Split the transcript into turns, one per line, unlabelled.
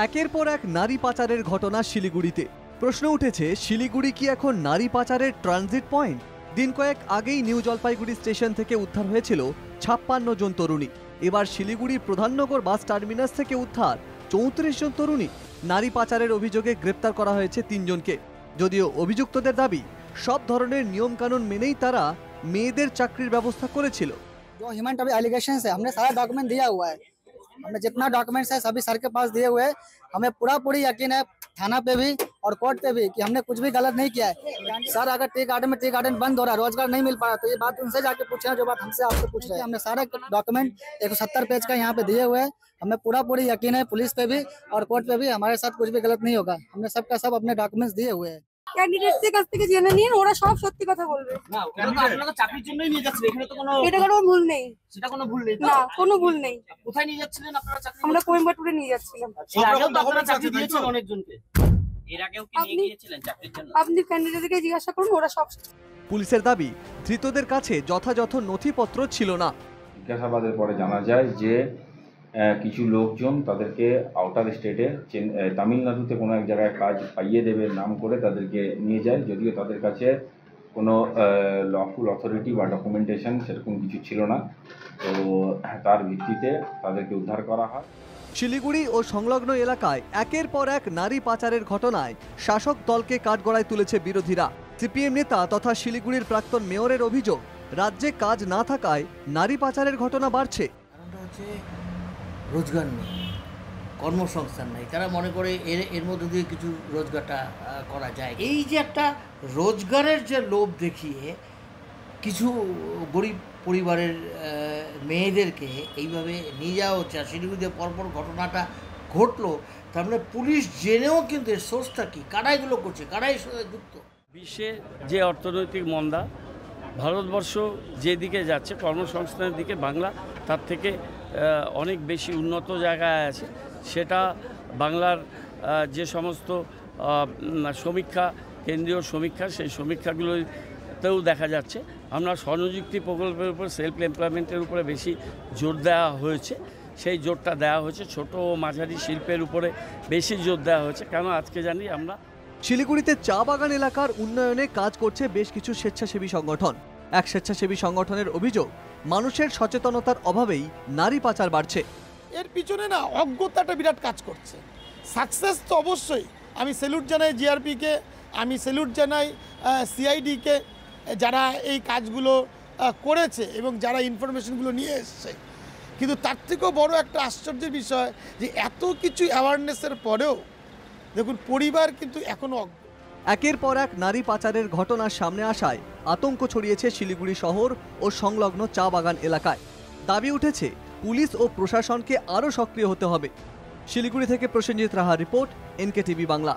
একের পর এক নারী পাচারের ঘটনা শিলিগুড়িতে। প্রশ্ন উঠেছে, শিলিগুড়ি কি এখন নারী পাচারের ট্রানজিট পয়েন্ট? দিন কয়েক আগেই নিউ জলপাইগুড়ি স্টেশন থেকে উদ্ধার হয়েছিল 56 জন তরুণী। এবার শিলিগুড়ির প্রধাননগর বাস টার্মিনাস থেকে উদ্ধার 34 জন তরুণী। নারী পাচারের অভিযোগে গ্রেপ্তার করা হয়েছে 3 জনকে। যদিও অভিযুক্তদের দাবি সব ধরনের নিয়ম কানুন মেনেই তারা মেয়েদের চাকরির ব্যবস্থা করেছিল।
जो ह्यूमन ट्रैफिक एलिगेशंस है, हमने सारा डॉक्यूमेंट दिया हुआ है। हमने जितना डॉक्यूमेंट्स है सभी सर के पास दिए हुए हैं। हमें पूरी यकीन है थाना पे भी और कोर्ट पे भी कि हमने कुछ भी गलत नहीं किया है। सर अगर टी गार्डन में टी गार्डन बंद हो रहा है, रोजगार नहीं मिल पा रहा, तो ये बात उनसे जाके पूछे जो बात हमसे आपसे पूछ रहे हैं। हमने सारा डॉक्यूमेंट 170 पेज का यहाँ पे दिए हुए हैं। हमें पूरी यकीन है पुलिस पे भी और कोर्ट पे भी हमारे साथ कुछ भी गलत नहीं होगा। हमने सबका सब अपने डॉक्यूमेंट्स दिए हुए हैं।
ক্যান্ডিডেটদের কাছ থেকে জেনে নিন, ওরা সব সত্যি কথা বলবে।
না, ওখানে তো আপনারা চাকরির জন্যই নিয়ে যাচ্ছেন, এখানে তো
এটা কোনো ভুল নেই।
সেটা কোনো ভুল নেই।
না, কোনো ভুল নেই।
কোথায় নিয়ে যাচ্ছিলেন আপনারা চাকরি?
আমরা কোয়েম্বাটুরে নিয়ে যাচ্ছিলাম।
এর আগেও তো আপনারা চাকরি দিয়েছেন অনেকজনকে। এর আগেও কি নিয়ে গিয়েছিলেন চাকরির জন্য?
আপনি ক্যান্ডিডেটদেরকে জিজ্ঞাসা করুন, ওরা সব।
পুলিশের দাবি, ধৃতদের কাছে যথাযথ নথিপত্র ছিল না।
জিজ্ঞাসাবাদের পরে জানা যায় যে কিছু লোকজন তাদেরকে আউটার স্টেটে তামিলনাড়ুতে কোনো এক জায়গায় কাজ পাইয়ে দেবে নাম করে তাদেরকে নিয়ে যায়, যদিও তাদের কাছে কোনো লফুল অথরিটি বা ডকুমেন্টেশন সেরকম কিছু ছিল না। তো তার ভিত্তিতে তাদেরকে উদ্ধার করা হয়।
শিলিগুড়ি ও সংলগ্ন এলাকায় একের পর এক নারী পাচারের ঘটনায় শাসক দলকে কাঠগড়ায় তুলেছে বিরোধীরা। সিপিএম নেতা তথা শিলিগুড়ির প্রাক্তন মেয়রের অভিযোগ, রাজ্যে কাজ না থাকায় নারী পাচারের ঘটনা বাড়ছে।
রোজগার নেই, কর্মসংস্থান নেই, তারা মনে করে এর মধ্যে দিয়ে কিছু রোজগারটা করা যায়। এই যে একটা রোজগারের যে লোভ দেখিয়ে কিছু গরিব পরিবারের মেয়েদেরকে এইভাবে নিয়ে যাওয়া হচ্ছে, আর শিলিগুড়িতে পরপর ঘটনাটা ঘটলো, তার মানে পুলিশ জেনেও কিন্তু এর সোর্সটা কী, কারা এগুলো করছে, কারা এর সাথে যুক্ত।
বিশ্বে যে অর্থনৈতিক মন্দা, ভারতবর্ষ যেদিকে যাচ্ছে কর্মসংস্থানের দিকে, বাংলা তার থেকে অনেক বেশি উন্নত জায়গায় আছে। সেটা বাংলার যে সমস্ত সমীক্ষা, কেন্দ্রীয় সমীক্ষা, সেই সমীক্ষাগুলোতেও দেখা যাচ্ছে। আমরা স্বনিযুক্তি প্রকল্পের উপর, সেলফ এমপ্লয়মেন্টের উপরে বেশি জোর দেওয়া হয়েছে। সেই জোরটা দেওয়া হয়েছে ছোট ও মাঝারি শিল্পের উপরে বেশি জোর দেওয়া হয়েছে। কেন আজকে জানি আমরা
শিলিগুড়িতে চা বাগান এলাকার উন্নয়নে কাজ করছে বেশ কিছু স্বেচ্ছাসেবী সংগঠন। এক স্বেচ্ছাসেবী সংগঠনের অভিযোগ, মানুষের সচেতনতার অভাবেই নারী পাচার বাড়ছে।
এর পিছনে না অজ্ঞতাটা বিরাট কাজ করছে। সাকসেস তো অবশ্যই, আমি স্যালুট জানাই জিআরপিকে, আমি স্যালুট জানাই সিআইডিকে, যারা এই কাজগুলো করেছে এবং যারা ইনফরমেশনগুলো নিয়ে এসছে। কিন্তু তার থেকেও বড় একটা আশ্চর্যের বিষয় যে এত কিছু অ্যাওয়ারনেসের পরেও দেখুন পরিবার কিন্তু এখনো অজ্ঞ।
একের পর এক নারী পাচারের ঘটনা সামনে আসায় আতঙ্ক ছড়িয়েছে শিলিগুড়ি শহর ও সংলগ্ন চা বাগান এলাকায়। দাবি উঠেছে, পুলিশ ও প্রশাসনকে আরও সক্রিয় হতে হবে। শিলিগুড়ি থেকে প্রসেনজিৎ রাহার রিপোর্ট, এনকেটিভি বাংলা।